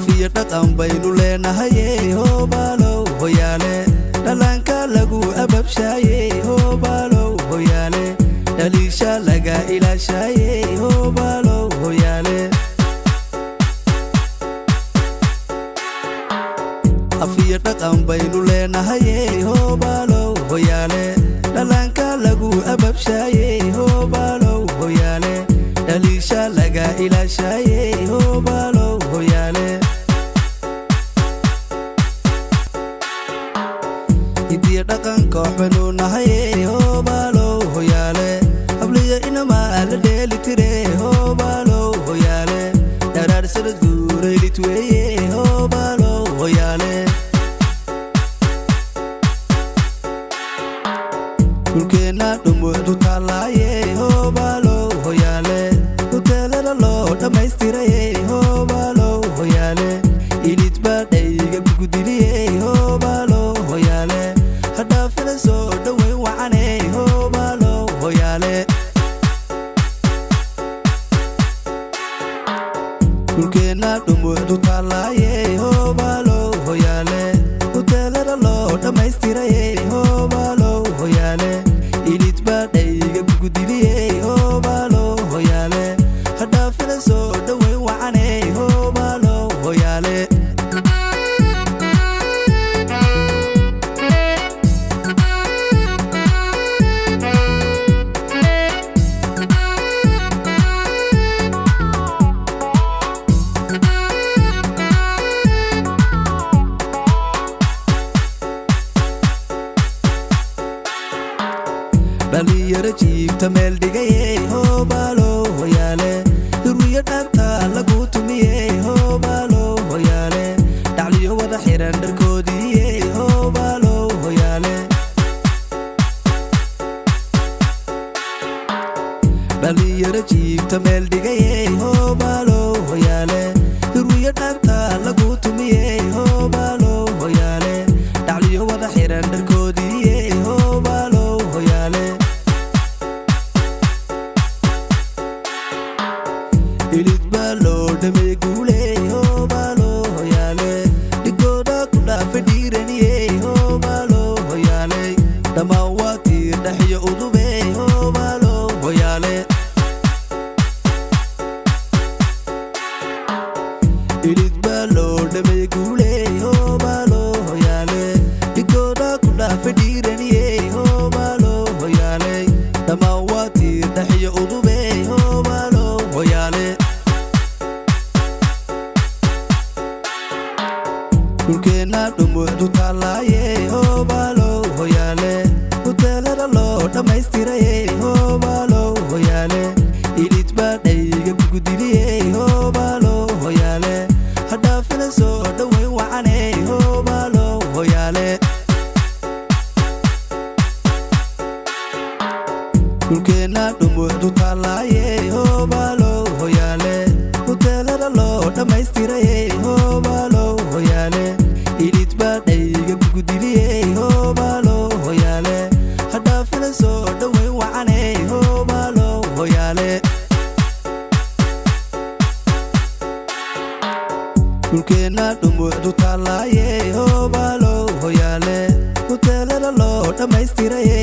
afiya dhaqan baynu leenahay hoobalo hoyaale dhalanka lagu ababshaye hoobalo hoyaale dhaliisha laga ilaashaye hoobalo hoyaale afiya dhaqan baynu leenahay hoobalo hoyaale dhalanka lagu ababshaye hoobalo hoyaale dhaliisha laga ilaashaye hoobalo hoyaale idiya dhaqanka waxbaynu nahay hoobalo hoyaale habliya inama la dheeli tire hoobalo hoyaale dharaar sanad guuraylit weeye hoobalo hoyaale dhulkeena dhumucdu taalaaye hoobalo hoyaale huteelada loo dhammaystiraye hoobalo hoyaale ilid baa dhayga gugudiliye hoobalo hoyaale hadhaafina soo dhoweyn wacane hoobalo hoyaale dhulkeena dhumucdu taalaaye hoobalo hoyaale huteelada loo dhammaystiraye hoobalo hoyaale ilid baa dhayga gugudiliye hoobalo hoyaale hadhaafina soo dhoweyn wacane hoobalo hoyaale dhalinyaro jiibta meel dhigaye hoobalo hoyaale durwiyo dhaabta lagu tumiye hoobalo hoyaale dhacliyo wada xiran dharkoodiiye hoobalo hoyaale dhalinyaro jiibta meel dhigaye hoobalo hoyaale durwiyo dhaabta lagu tumiye hoobalo hoyaale dhacliyo wada xiran dharkoodiiye hoobalo hoyaale ilid baa loo dhamay guule hoobalo hoyaale dhigooda ku dhaafa dhiiraniye hoobalo hoyaale dhammaan waa tiir dhaxyo udube hoobalo hoyaale ilid baa loo dhamay guule hoobalo hoyaale dhigooda ku dhaafa dhiiraniye hoobalo hoyaale dhammaan waa tiir dhaxyo udube hoobalo hoyaale dhulkeena dhumucdu taalaaye hoobalo hoyaale huteelada loo dhammaystiraye hoobalo hoyaale ilid baa dhayga gugudiliye hoobalo hoyaale hadhaafina soo dhoweyn wacane hoobalo hoyaale dhulkeena dhumucdu taalaaye hoobalo hoyaale huteelada loo dhammaystiraye hoobalo hoyaale ilid baa dhayga gugudiliye hoobalo hoyaale hadhaafina soo dhoweyn wacane hoobalo hoyaale dhulkeena dhumucdu taalaaye hoobalo hoyaale huteelada loo dhammaystiraye